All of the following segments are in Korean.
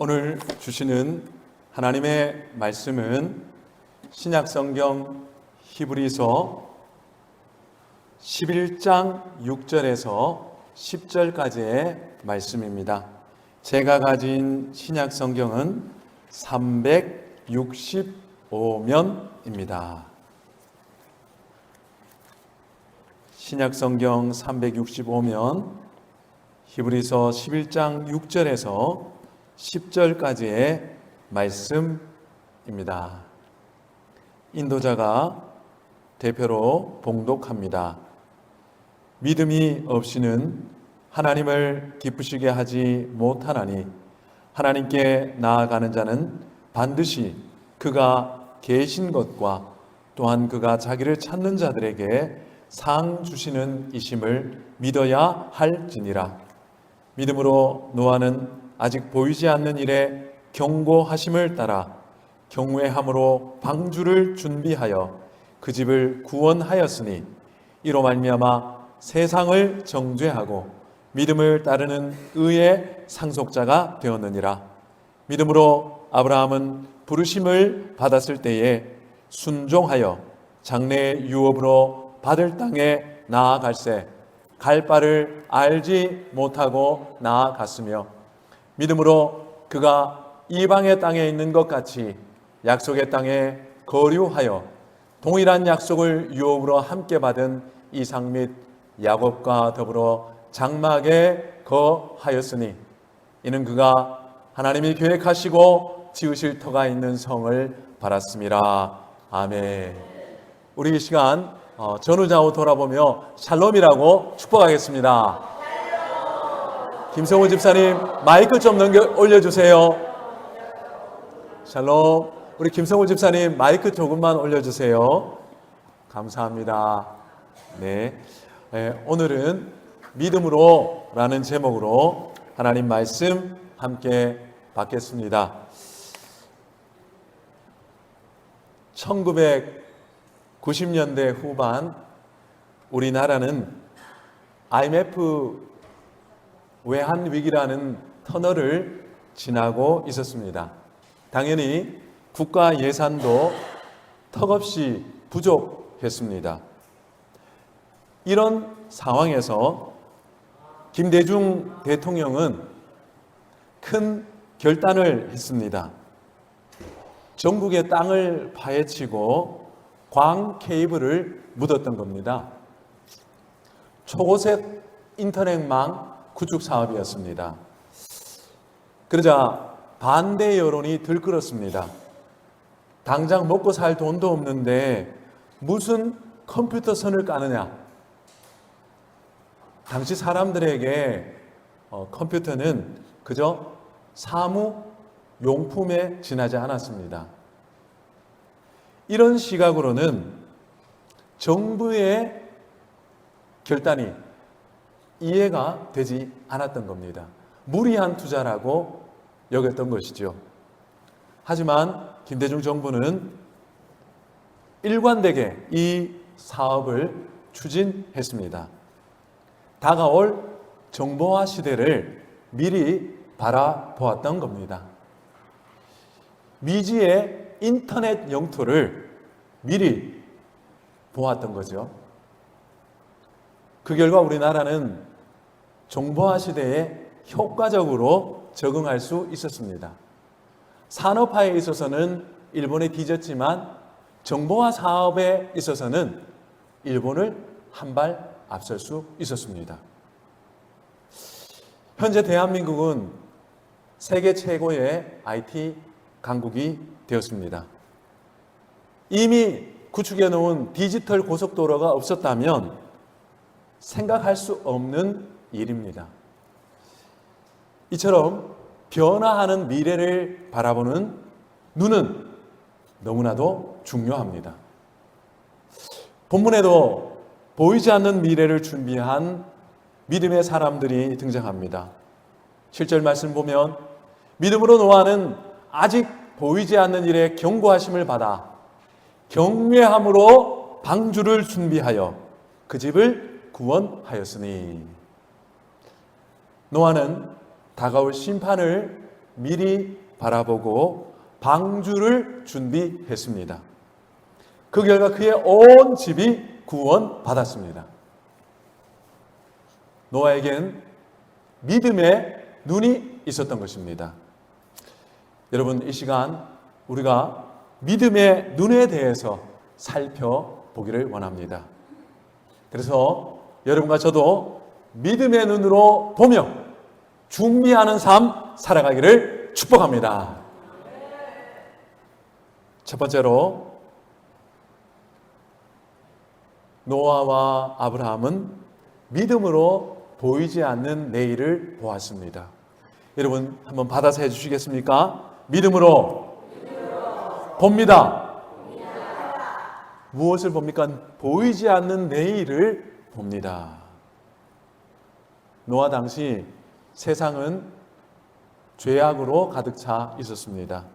오늘 주시는 하나님의 말씀은 신약성경 히브리서 11장 6절에서 10절까지의 말씀입니다. 제가 가진 신약성경은 365면입니다. 신약성경 365면 히브리서 11장 6절에서 10절까지의 말씀입니다. 인도자가 대표로 봉독합니다. 믿음이 없이는 하나님을 기쁘시게 하지 못하나니 하나님께 나아가는 자는 반드시 그가 계신 것과 또한 그가 자기를 찾는 자들에게 상 주시는 이심을 믿어야 할지니라. 믿음으로 노아는 아직 보이지 않는 일에 경고하심을 따라 경외함으로 방주를 준비하여 그 집을 구원하였으니 이로 말미암아 세상을 정죄하고 믿음을 따르는 의의 상속자가 되었느니라. 믿음으로 아브라함은 부르심을 받았을 때에 순종하여 장래의 유업으로 받을 땅에 나아갈새 갈 바를 알지 못하고 나아갔으며 믿음으로 그가 이방의 땅에 있는 것 같이 약속의 땅에 거류하여 동일한 약속을 유업으로 함께 받은 이삭 및 야곱과 더불어 장막에 거하였으니 이는 그가 하나님이 계획하시고 지으실 터가 있는 성을 바랐음이라. 아멘. 우리 이 시간 전후좌우 돌아보며 샬롬이라고 축복하겠습니다. 김성우 집사님 마이크 좀 올려주세요. 샬롬. 우리 김성우 집사님 마이크 조금만 올려주세요. 감사합니다. 네, 오늘은 믿음으로 라는 제목으로 하나님 말씀 함께 받겠습니다. 1990년대 후반 우리나라는 IMF 외환위기라는 터널을 지나고 있었습니다. 당연히 국가 예산도 턱없이 부족했습니다. 이런 상황에서 김대중 대통령은 큰 결단을 했습니다. 전국의 땅을 파헤치고 광 케이블을 묻었던 겁니다. 초고속 인터넷망 구축 사업이었습니다. 그러자 반대 여론이 들끓었습니다. 당장 먹고 살 돈도 없는데 무슨 컴퓨터 선을 까느냐. 당시 사람들에게 컴퓨터는 그저 사무용품에 지나지 않았습니다. 이런 시각으로는 정부의 결단이 이해가 되지 않았던 겁니다. 무리한 투자라고 여겼던 것이죠. 하지만 김대중 정부는 일관되게 이 사업을 추진했습니다. 다가올 정보화 시대를 미리 바라보았던 겁니다. 미지의 인터넷 영토를 미리 보았던 거죠. 그 결과 우리나라는 정보화 시대에 효과적으로 적응할 수 있었습니다. 산업화에 있어서는 일본에 뒤졌지만 정보화 사업에 있어서는 일본을 한 발 앞설 수 있었습니다. 현재 대한민국은 세계 최고의 IT 강국이 되었습니다. 이미 구축해 놓은 디지털 고속도로가 없었다면 생각할 수 없는 일입니다. 이처럼 변화하는 미래를 바라보는 눈은 너무나도 중요합니다. 본문에도 보이지 않는 미래를 준비한 믿음의 사람들이 등장합니다. 7절 말씀 보면 믿음으로 노아는 아직 보이지 않는 일에 경고하심을 받아 경외함으로 방주를 준비하여 그 집을 구원하였으니 노아는 다가올 심판을 미리 바라보고 방주를 준비했습니다. 그 결과 그의 온 집이 구원받았습니다. 노아에겐 믿음의 눈이 있었던 것입니다. 여러분, 이 시간 우리가 믿음의 눈에 대해서 살펴보기를 원합니다. 그래서 여러분과 저도 믿음의 눈으로 보며 준비하는 삶 살아가기를 축복합니다. 첫 번째로, 노아와 아브라함은 믿음으로 보이지 않는 내일을 보았습니다. 여러분 한번 받아서 해주시겠습니까? 믿음으로 봅니다. 무엇을 봅니까? 보이지 않는 내일을 봅니다. 노아 당시 세상은 죄악으로 가득 차 있었습니다.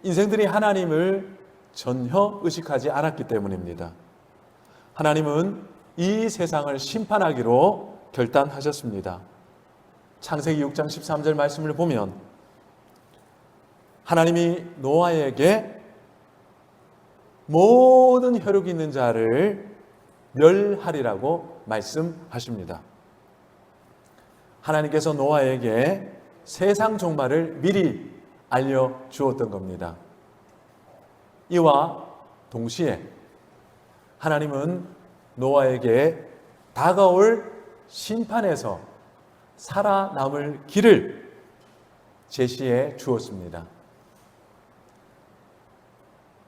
인생들이 하나님을 전혀 의식하지 않았기 때문입니다. 하나님은 이 세상을 심판하기로 결단하셨습니다. 창세기 6장 13절 말씀을 보면 하나님이 노아에게 모든 혈육 있는 자를 멸하리라고 말씀하십니다. 하나님께서 노아에게 세상 종말을 미리 알려주었던 겁니다. 이와 동시에 하나님은 노아에게 다가올 심판에서 살아남을 길을 제시해 주었습니다.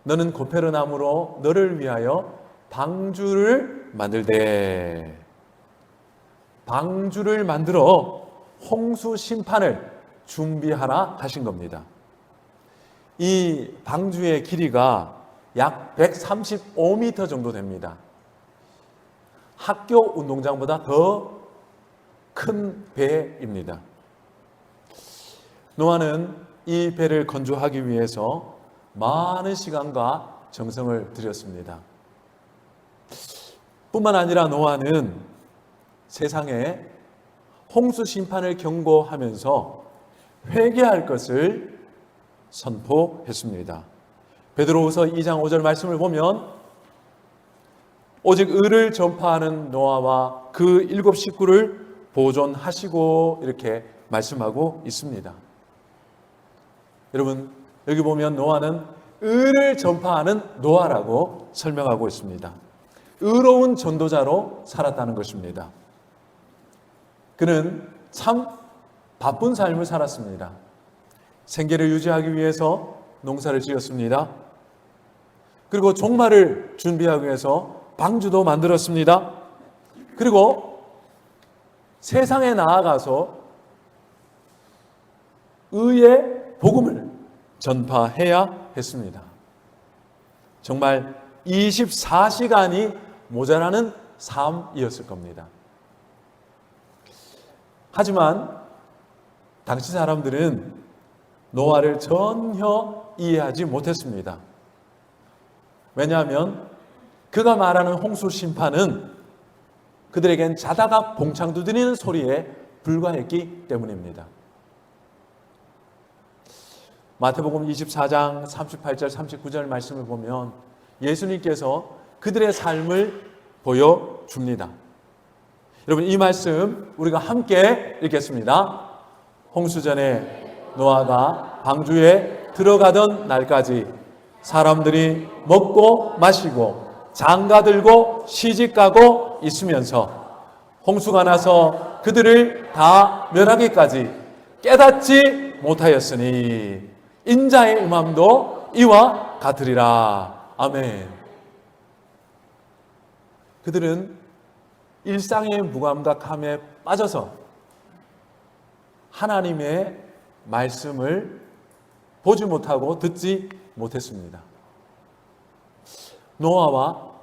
너는 고페르나무로 너를 위하여 방주를 만들되, 방주를 만들어 홍수 심판을 준비하라 하신 겁니다. 이 방주의 길이가 약 135m 정도 됩니다. 학교 운동장보다 더 큰 배입니다. 노아는 이 배를 건조하기 위해서 많은 시간과 정성을 들였습니다. 뿐만 아니라 노아는 세상에 홍수 심판을 경고하면서 회개할 것을 선포했습니다. 베드로후서 2장 5절 말씀을 보면 오직 의를 전파하는 노아와 그 7 식구를 보존하시고 이렇게 말씀하고 있습니다. 여러분, 여기 보면 노아는 의를 전파하는 노아라고 설명하고 있습니다. 의로운 전도자로 살았다는 것입니다. 그는 참 바쁜 삶을 살았습니다. 생계를 유지하기 위해서 농사를 지었습니다. 그리고 종말을 준비하기 위해서 방주도 만들었습니다. 그리고 세상에 나아가서 의의 복음을 전파해야 했습니다. 정말 24시간이 모자라는 삶이었을 겁니다. 하지만 당시 사람들은 노아를 전혀 이해하지 못했습니다. 왜냐하면 그가 말하는 홍수 심판은 그들에겐 자다가 봉창 두드리는 소리에 불과했기 때문입니다. 마태복음 24장 38절 39절 말씀을 보면 예수님께서 그들의 삶을 보여줍니다. 여러분, 이 말씀 우리가 함께 읽겠습니다. 홍수전에 노아가 방주에 들어가던 날까지 사람들이 먹고 마시고 장가들고 시집가고 있으면서 홍수가 나서 그들을 다 멸하기까지 깨닫지 못하였으니 인자의 음함도 이와 같으리라. 아멘. 그들은 일상의 무감각함에 빠져서 하나님의 말씀을 보지 못하고 듣지 못했습니다. 노아와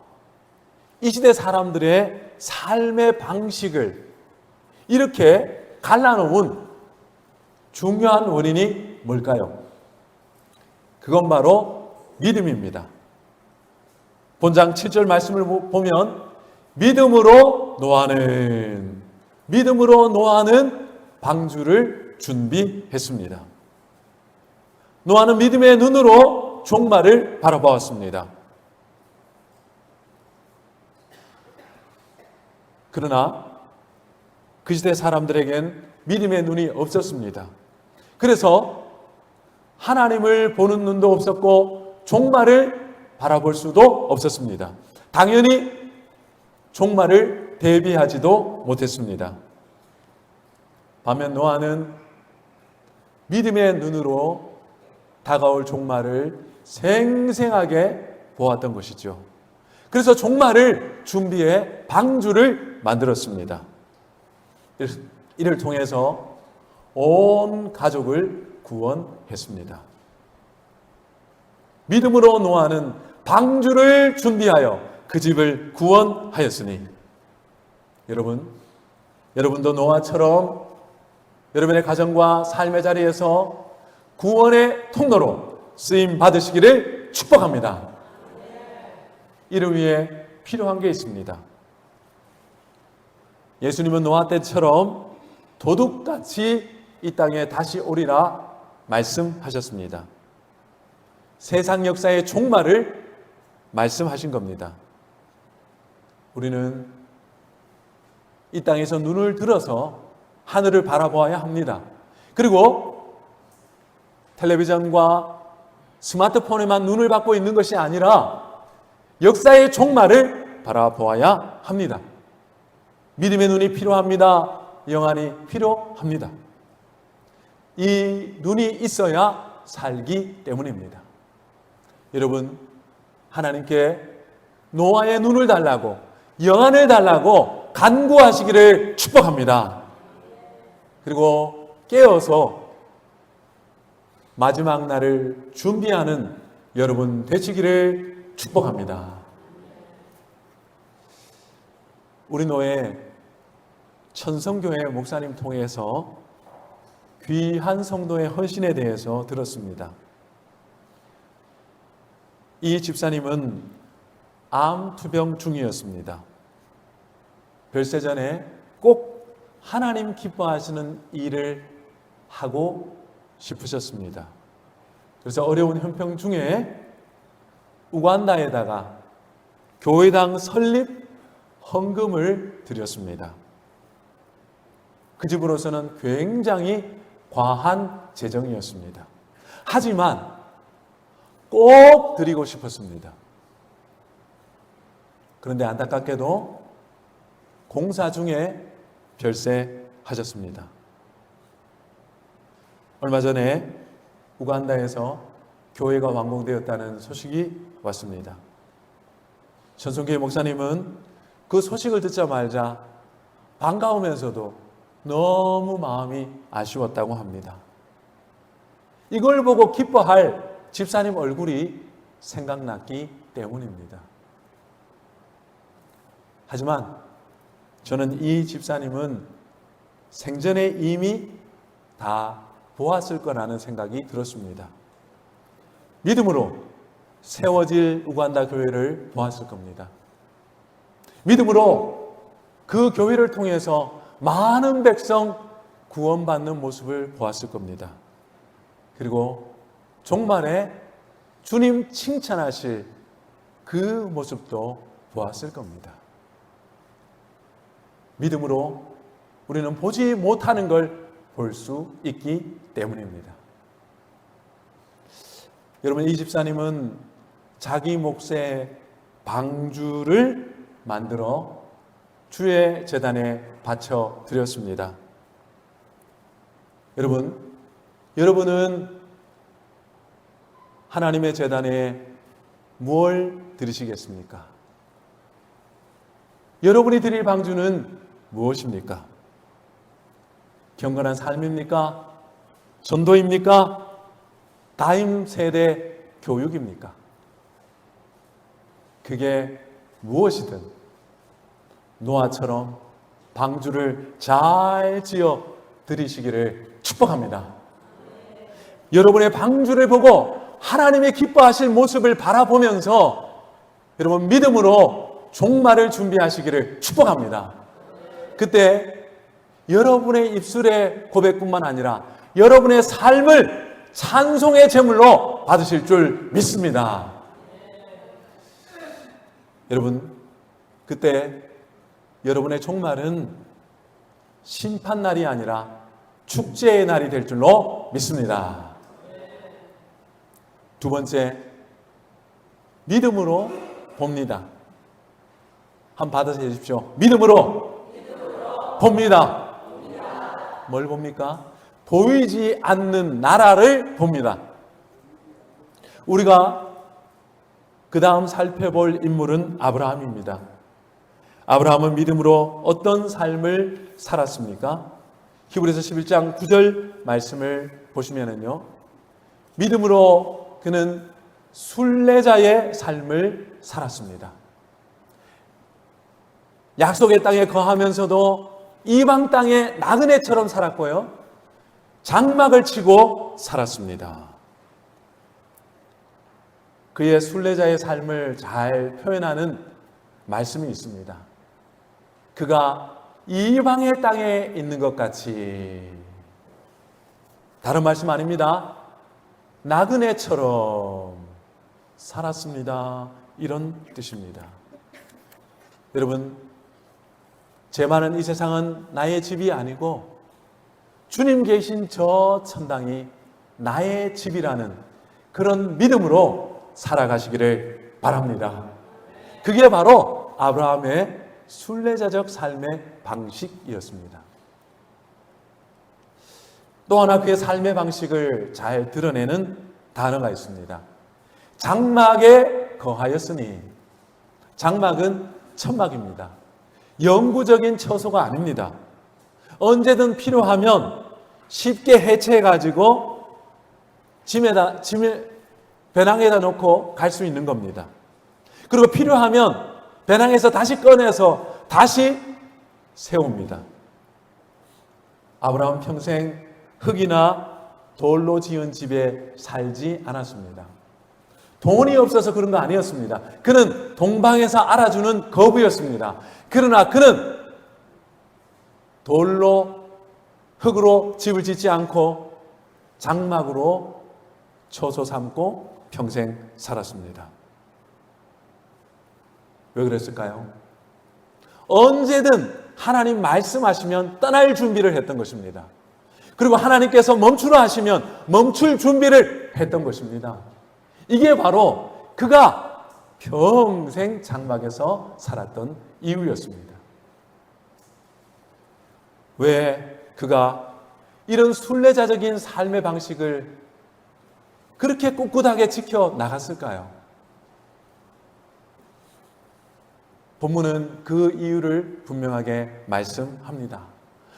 이 시대 사람들의 삶의 방식을 이렇게 갈라놓은 중요한 원인이 뭘까요? 그건 바로 믿음입니다. 본장 7절 말씀을 보면 믿음으로 노아는 방주를 준비했습니다. 노아는 믿음의 눈으로 종말을 바라보았습니다. 그러나 그 시대 사람들에겐 믿음의 눈이 없었습니다. 그래서 하나님을 보는 눈도 없었고 종말을 바라볼 수도 없었습니다. 당연히 종말을 대비하지도 못했습니다. 반면 노아는 믿음의 눈으로 다가올 종말을 생생하게 보았던 것이죠. 그래서 종말을 준비해 방주를 만들었습니다. 이를 통해서 온 가족을 구원했습니다. 믿음으로 노아는 방주를 준비하여 그 집을 구원하였으니 여러분도 노아처럼 여러분의 가정과 삶의 자리에서 구원의 통로로 쓰임 받으시기를 축복합니다. 이를 위해 필요한 게 있습니다. 예수님은 노아 때처럼 도둑같이 이 땅에 다시 오리라 말씀하셨습니다. 세상 역사의 종말을 말씀하신 겁니다. 우리는 이 땅에서 눈을 들어서 하늘을 바라보아야 합니다. 그리고 텔레비전과 스마트폰에만 눈을 받고 있는 것이 아니라 역사의 종말을 바라보아야 합니다. 믿음의 눈이 필요합니다. 영안이 필요합니다. 이 눈이 있어야 살기 때문입니다. 여러분, 하나님께 노아의 눈을 달라고, 영안을 달라고 간구하시기를 축복합니다. 그리고 깨어서 마지막 날을 준비하는 여러분 되시기를 축복합니다. 우리 노예 천성교회 목사님 통해서 귀한 성도의 헌신에 대해서 들었습니다. 이 집사님은 암 투병 중이었습니다. 별세 전에 꼭 하나님 기뻐하시는 일을 하고 싶으셨습니다. 그래서 어려운 형편 중에 우간다에다가 교회당 설립 헌금을 드렸습니다. 그 집으로서는 굉장히 과한 재정이었습니다. 하지만 꼭 드리고 싶었습니다. 그런데 안타깝게도 공사 중에 별세하셨습니다. 얼마 전에 우간다에서 교회가 완공되었다는 소식이 왔습니다. 천성교회 목사님은 그 소식을 듣자마자 반가우면서도 너무 마음이 아쉬웠다고 합니다. 이걸 보고 기뻐할 집사님 얼굴이 생각났기 때문입니다. 하지만 저는 이 집사님은 생전에 이미 다 보았을 거라는 생각이 들었습니다. 믿음으로 세워질 우간다 교회를 보았을 겁니다. 믿음으로 그 교회를 통해서 많은 백성 구원받는 모습을 보았을 겁니다. 그리고 종말에 주님 칭찬하실 그 모습도 보았을 겁니다. 믿음으로 우리는 보지 못하는 걸 볼 수 있기 때문입니다. 여러분, 이 집사님은 자기 몫의 방주를 만들어 주의 제단에 바쳐 드렸습니다. 여러분은 하나님의 제단에 무엇을 드리시겠습니까? 여러분이 드릴 방주는 무엇입니까? 경건한 삶입니까? 전도입니까? 다임 세대 교육입니까? 그게 무엇이든 노아처럼 방주를 잘 지어 드리시기를 축복합니다. 여러분의 방주를 보고 하나님의 기뻐하실 모습을 바라보면서 여러분 믿음으로 종말을 준비하시기를 축복합니다. 그때 여러분의 입술의 고백뿐만 아니라 여러분의 삶을 찬송의 제물로 받으실 줄 믿습니다. 여러분, 그때 여러분의 종말은 심판날이 아니라 축제의 날이 될 줄로 믿습니다. 두 번째, 믿음으로 봅니다. 한번 받아서 해주십시오. 믿음으로 봅니다. 뭘 봅니까? 보이지 않는 나라를 봅니다. 우리가 그 다음 살펴볼 인물은 아브라함입니다. 아브라함은 믿음으로 어떤 삶을 살았습니까? 히브리서 11장 9절 말씀을 보시면은요, 믿음으로 그는 순례자의 삶을 살았습니다. 약속의 땅에 거하면서도 이방 땅의 나그네처럼 살았고요, 장막을 치고 살았습니다. 그의 순례자의 삶을 잘 표현하는 말씀이 있습니다. 그가 이방의 땅에 있는 것 같이, 다른 말씀 아닙니다. 나그네처럼 살았습니다. 이런 뜻입니다. 여러분, 제 말은 이 세상은 나의 집이 아니고 주님 계신 저 천당이 나의 집이라는 그런 믿음으로 살아가시기를 바랍니다. 그게 바로 아브라함의 순례자적 삶의 방식이었습니다. 또 하나 그의 삶의 방식을 잘 드러내는 단어가 있습니다. 장막에 거하였으니. 장막은 천막입니다. 영구적인 처소가 아닙니다. 언제든 필요하면 쉽게 해체해가지고 짐을 배낭에다 놓고 갈 수 있는 겁니다. 그리고 필요하면 배낭에서 다시 꺼내서 다시 세웁니다. 아브라함 평생 흙이나 돌로 지은 집에 살지 않았습니다. 돈이 없어서 그런 거 아니었습니다. 그는 동방에서 알아주는 거부였습니다. 그러나 그는 돌로, 흙으로 집을 짓지 않고 장막으로 처소 삼고 평생 살았습니다. 왜 그랬을까요? 언제든 하나님 말씀하시면 떠날 준비를 했던 것입니다. 그리고 하나님께서 멈추라 하시면 멈출 준비를 했던 것입니다. 이게 바로 그가 평생 장막에서 살았던 이유였습니다. 왜 그가 이런 순례자적인 삶의 방식을 그렇게 꿋꿋하게 지켜 나갔을까요? 본문은 그 이유를 분명하게 말씀합니다.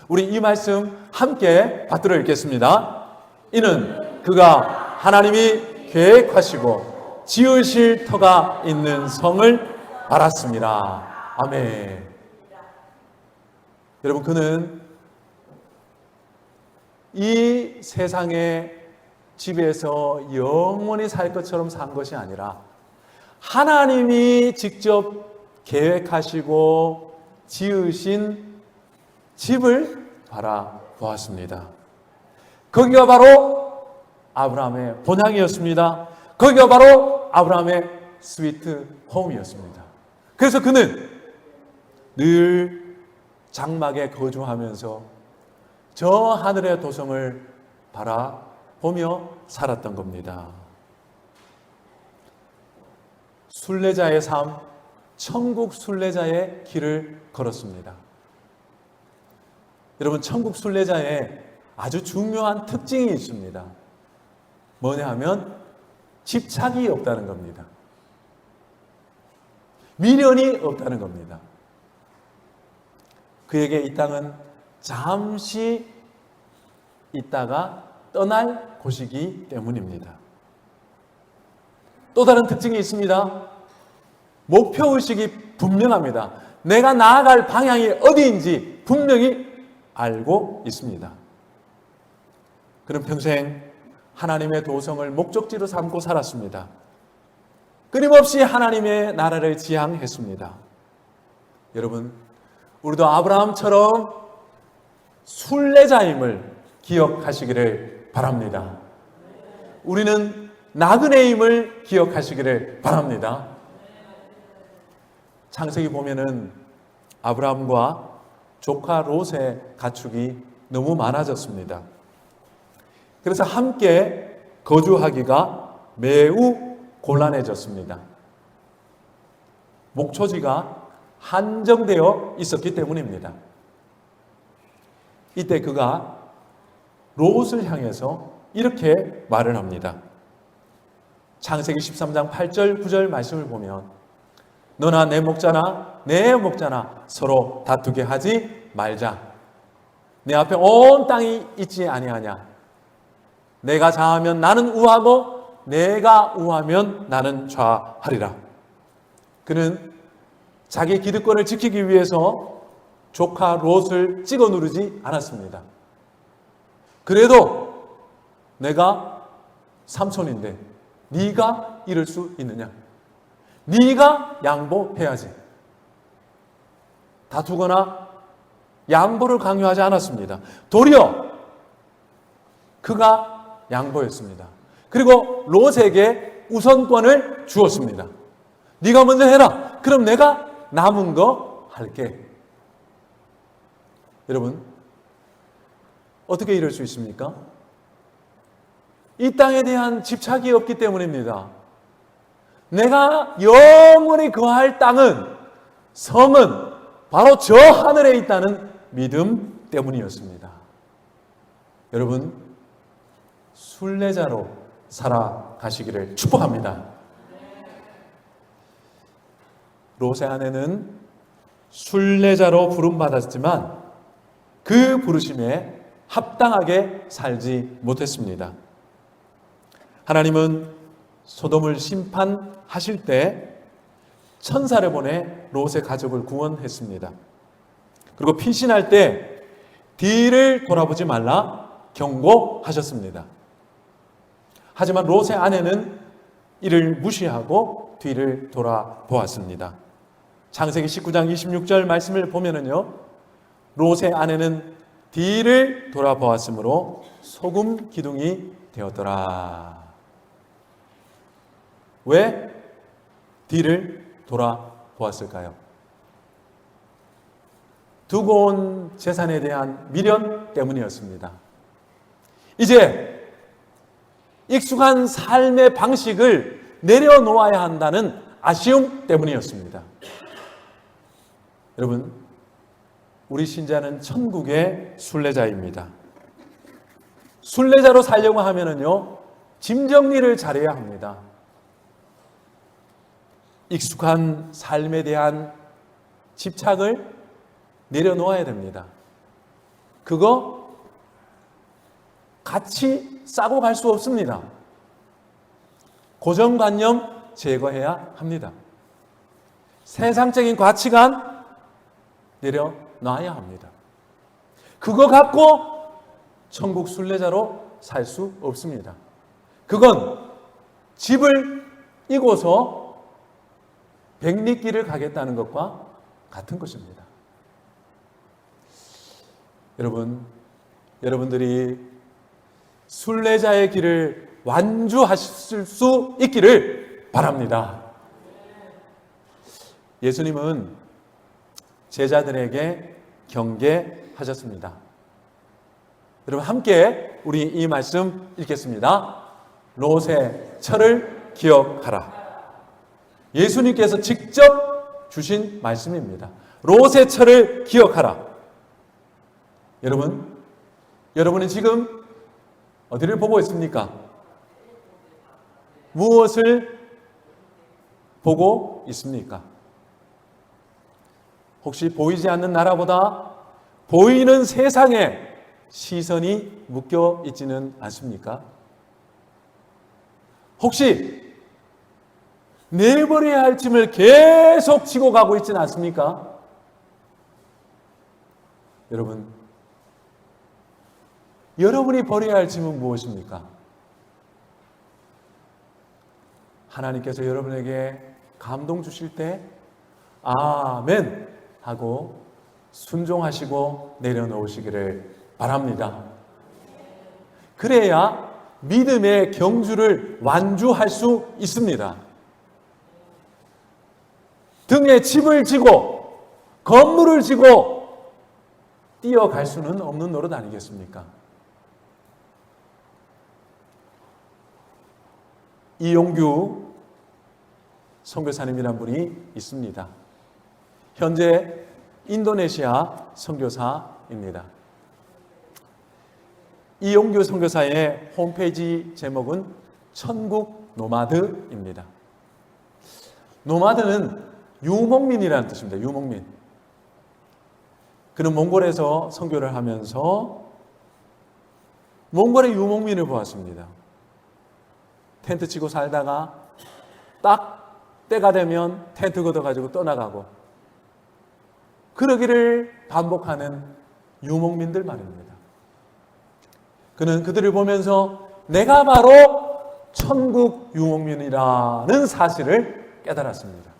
우리 이 말씀 함께 받들어 읽겠습니다. 이는 그가 하나님이 계획하시고 지으실 터가 있는 성을 알았습니다. 아멘. 여러분, 그는 이 세상의 집에서 영원히 살 것처럼 산 것이 아니라 하나님이 직접 계획하시고 지으신 집을 바라보았습니다. 거기가 바로 아브라함의 본향이었습니다. 거기가 바로 아브라함의 스위트 홈이었습니다. 그래서 그는 늘 장막에 거주하면서 저 하늘의 도성을 바라보며 살았던 겁니다. 순례자의 삶, 천국 순례자의 길을 걸었습니다. 여러분, 천국 순례자의 아주 중요한 특징이 있습니다. 뭐냐 하면 집착이 없다는 겁니다. 미련이 없다는 겁니다. 그에게 이 땅은 잠시 있다가 떠날 곳이기 때문입니다. 또 다른 특징이 있습니다. 목표의식이 분명합니다. 내가 나아갈 방향이 어디인지 분명히 알고 있습니다. 그는 평생 하나님의 도성을 목적지로 삼고 살았습니다. 끊임없이 하나님의 나라를 지향했습니다. 여러분, 우리도 아브라함처럼 순례자임을 기억하시기를 바랍니다. 우리는 나그네임을 기억하시기를 바랍니다. 창세기 보면은 아브라함과 조카 롯의 가축이 너무 많아졌습니다. 그래서 함께 거주하기가 매우 곤란해졌습니다. 목초지가 한정되어 있었기 때문입니다. 이때 그가 롯을 향해서 이렇게 말을 합니다. 창세기 13장 8절 9절 말씀을 보면 너나 내 목자나 내 목자나 서로 다투게 하지 말자. 내 앞에 온 땅이 있지 아니하냐. 내가 좌하면 나는 우하고 내가 우하면 나는 좌하리라. 그는 자기 기득권을 지키기 위해서 조카 롯을 찍어 누르지 않았습니다. 그래도 내가 삼촌인데 네가 이럴 수 있느냐? 네가 양보해야지. 다투거나 양보를 강요하지 않았습니다. 도리어 그가 양보했습니다. 그리고 롯에게 우선권을 주었습니다. 네가 먼저 해라. 그럼 내가 남은 거 할게. 여러분, 어떻게 이럴 수 있습니까? 이 땅에 대한 집착이 없기 때문입니다. 내가 영원히 거할 땅은, 성은 바로 저 하늘에 있다는 믿음 때문이었습니다. 여러분, 순례자로 살아가시기를 축복합니다. 롯의 아내는 순례자로 부름받았지만 그 부르심에 합당하게 살지 못했습니다. 하나님은 소돔을 심판하실 때 천사를 보내 롯의 가족을 구원했습니다. 그리고 피신할 때 뒤를 돌아보지 말라 경고하셨습니다. 하지만 롯의 아내는 이를 무시하고 뒤를 돌아보았습니다. 창세기 19장 26절 말씀을 보면은요, 롯의 아내는 뒤를 돌아보았으므로 소금 기둥이 되었더라. 왜 뒤를 돌아보았을까요? 두고 온 재산에 대한 미련 때문이었습니다. 이제 익숙한 삶의 방식을 내려놓아야 한다는 아쉬움 때문이었습니다. 여러분, 우리 신자는 천국의 순례자입니다. 순례자로 살려고 하면은요, 짐 정리를 잘해야 합니다. 익숙한 삶에 대한 집착을 내려놓아야 됩니다. 그거 같이 싸고 갈 수 없습니다. 고정관념 제거해야 합니다. 세상적인 가치관 내려놔야 합니다. 그거 갖고 천국 순례자로 살 수 없습니다. 그건 집을 이고서 백리길을 가겠다는 것과 같은 것입니다. 여러분들이 순례자의 길을 완주하실 수 있기를 바랍니다. 예수님은 제자들에게 경계하셨습니다. 여러분, 함께 우리 이 말씀 읽겠습니다. 롯의 철을 기억하라. 예수님께서 직접 주신 말씀입니다. 롯의 철을 기억하라. 여러분은 지금 어디를 보고 있습니까? 무엇을 보고 있습니까? 혹시 보이지 않는 나라보다 보이는 세상에 시선이 묶여 있지는 않습니까? 혹시 내버려야 할 짐을 계속 지고 가고 있지는 않습니까? 여러분이 버려야 할 짐은 무엇입니까? 하나님께서 여러분에게 감동 주실 때 아멘 하고 순종하시고 내려놓으시기를 바랍니다. 그래야 믿음의 경주를 완주할 수 있습니다. 등에 집을 지고 건물을 지고 뛰어갈 수는 없는 노릇 아니겠습니까? 이용규 선교사님이란 분이 있습니다. 현재 인도네시아 선교사입니다. 이용규 선교사의 홈페이지 제목은 천국 노마드입니다. 노마드는 유목민이라는 뜻입니다. 유목민. 그는 몽골에서 선교를 하면서 몽골의 유목민을 보았습니다. 텐트 치고 살다가 딱 때가 되면 텐트 걷어가지고 떠나가고 그러기를 반복하는 유목민들 말입니다. 그는 그들을 보면서 내가 바로 천국 유목민이라는 사실을 깨달았습니다.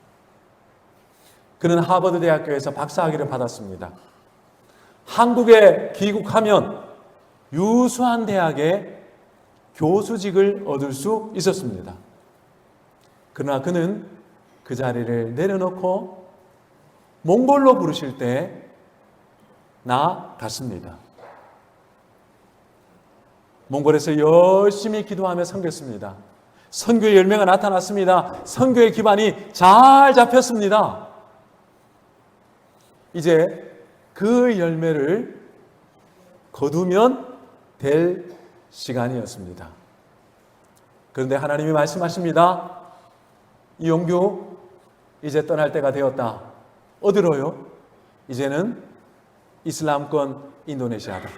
그는 하버드 대학교에서 박사학위를 받았습니다. 한국에 귀국하면 유수한 대학의 교수직을 얻을 수 있었습니다. 그러나 그는 그 자리를 내려놓고 몽골로 부르실 때 나갔습니다. 몽골에서 열심히 기도하며 섬겼습니다. 선교의 열매가 나타났습니다. 선교의 기반이 잘 잡혔습니다. 이제 그 열매를 거두면 될 시간이었습니다. 그런데 하나님이 말씀하십니다. 이용규, 이제 떠날 때가 되었다. 어디로요? 이제는 이슬람권 인도네시아다.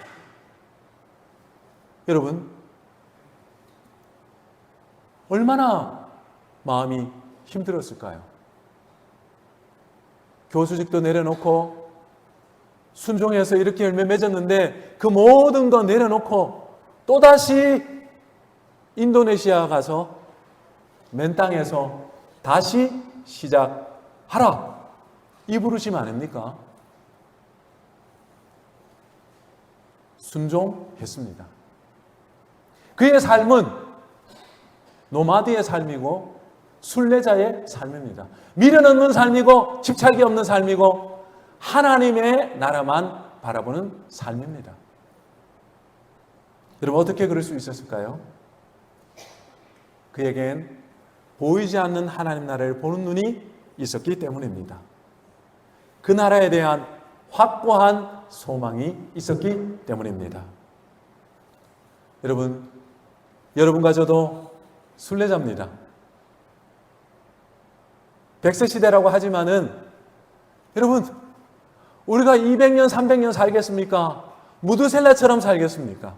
여러분, 얼마나 마음이 힘들었을까요? 교수직도 내려놓고 순종해서 이렇게 열매 맺었는데 그 모든 거 내려놓고 또다시 인도네시아 가서 맨 땅에서 다시 시작하라. 이 부르심 아닙니까? 순종했습니다. 그의 삶은 노마드의 삶이고 순례자의 삶입니다. 미련없는 삶이고 집착이 없는 삶이고 하나님의 나라만 바라보는 삶입니다. 여러분, 어떻게 그럴 수 있었을까요? 그에겐 보이지 않는 하나님 나라를 보는 눈이 있었기 때문입니다. 그 나라에 대한 확고한 소망이 있었기 때문입니다. 여러분, 여러분과 저도 순례자입니다. 백세 시대라고 하지만은 여러분, 우리가 200년, 300년 살겠습니까? 무드셀라처럼 살겠습니까?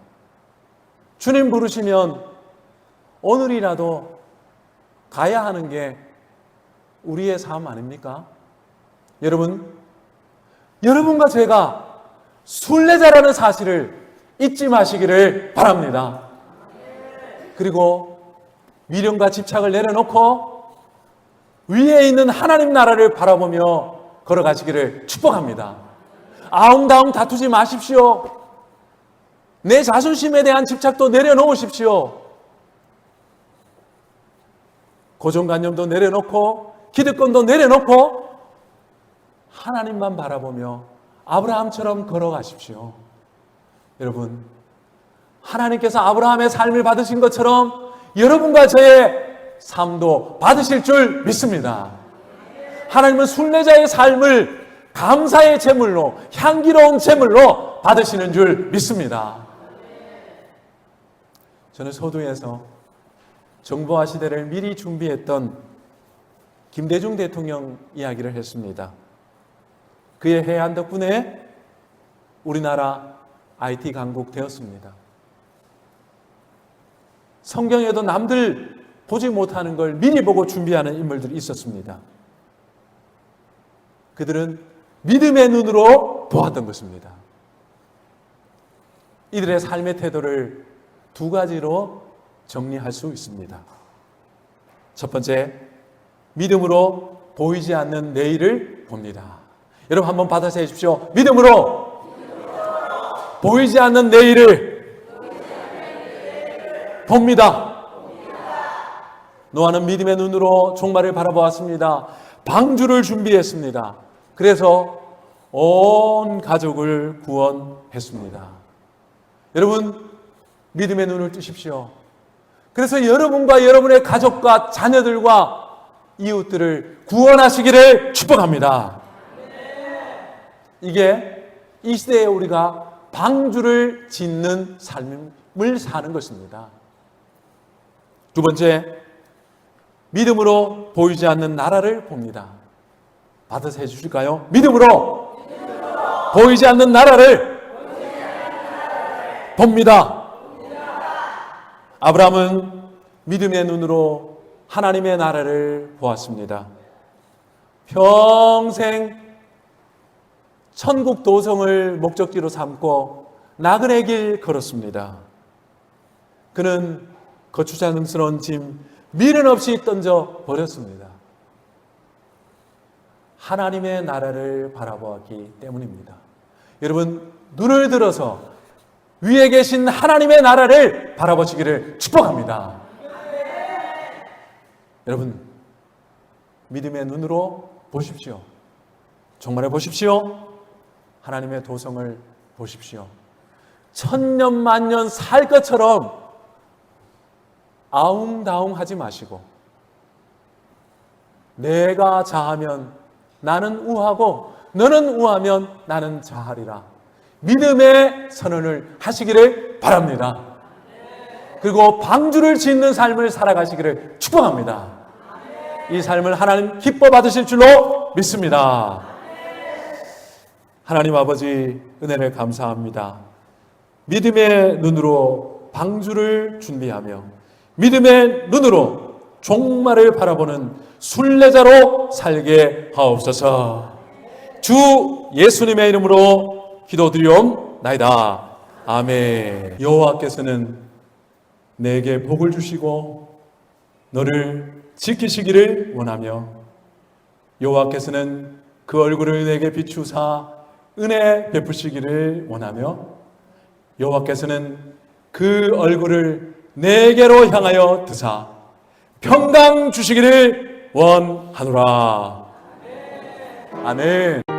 주님 부르시면 오늘이라도 가야 하는 게 우리의 삶 아닙니까? 여러분, 여러분과 제가 순례자라는 사실을 잊지 마시기를 바랍니다. 그리고 미련과 집착을 내려놓고 위에 있는 하나님 나라를 바라보며 걸어가시기를 축복합니다. 아웅다웅 다투지 마십시오. 내 자존심에 대한 집착도 내려놓으십시오. 고정관념도 내려놓고 기득권도 내려놓고 하나님만 바라보며 아브라함처럼 걸어가십시오. 여러분, 하나님께서 아브라함의 삶을 받으신 것처럼 여러분과 저의 삶도 받으실 줄 믿습니다. 하나님은 순례자의 삶을 감사의 제물로, 향기로운 제물로 받으시는 줄 믿습니다. 저는 서두에서 정보화 시대를 미리 준비했던 김대중 대통령 이야기를 했습니다. 그의 해안 덕분에 우리나라 IT 강국 되었습니다. 성경에도 남들 보지 못하는 걸 미리 보고 준비하는 인물들이 있었습니다. 그들은 믿음의 눈으로 보았던 것입니다. 이들의 삶의 태도를 두 가지로 정리할 수 있습니다. 첫 번째, 믿음으로 보이지 않는 내일을 봅니다. 여러분 한번 받아서 해주십시오. 믿음으로 보이지 않는 내일을 봅니다. 노아는 믿음의 눈으로 종말을 바라보았습니다. 방주를 준비했습니다. 그래서 온 가족을 구원했습니다. 여러분, 믿음의 눈을 뜨십시오. 그래서 여러분과 여러분의 가족과 자녀들과 이웃들을 구원하시기를 축복합니다. 이게 이 시대에 우리가 방주를 짓는 삶을 사는 것입니다. 두 번째, 믿음으로 보이지 않는 나라를 봅니다. 받아서 해주실까요? 믿음으로 보이지 않는 나라를 봅니다. 아브라함은 믿음의 눈으로 하나님의 나라를 보았습니다. 평생 천국 도성을 목적지로 삼고 나그네 길 걸었습니다. 그는 거추장스러운 짐 미련 없이 던져 버렸습니다. 하나님의 나라를 바라보았기 때문입니다. 여러분, 눈을 들어서 위에 계신 하나님의 나라를 바라보시기를 축복합니다. 여러분, 믿음의 눈으로 보십시오. 정말에 보십시오. 하나님의 도성을 보십시오. 천년 만년 살 것처럼 아웅다웅하지 마시고, 내가 자하면 나는 우하고 너는 우하면 나는 자하리라. 믿음의 선언을 하시기를 바랍니다. 그리고 방주를 짓는 삶을 살아가시기를 축복합니다. 이 삶을 하나님 기뻐 받으실 줄로 믿습니다. 하나님 아버지, 은혜를 감사합니다. 믿음의 눈으로 방주를 준비하며 믿음의 눈으로 종말을 바라보는 순례자로 살게 하옵소서. 주 예수님의 이름으로 기도드리옵나이다. 아멘. 여호와께서는 내게 복을 주시고 너를 지키시기를 원하며 여호와께서는 그 얼굴을 내게 비추사 은혜 베푸시기를 원하며 여호와께서는 그 얼굴을 내게로 향하여 드사 평강 주시기를 원하노라. 아멘.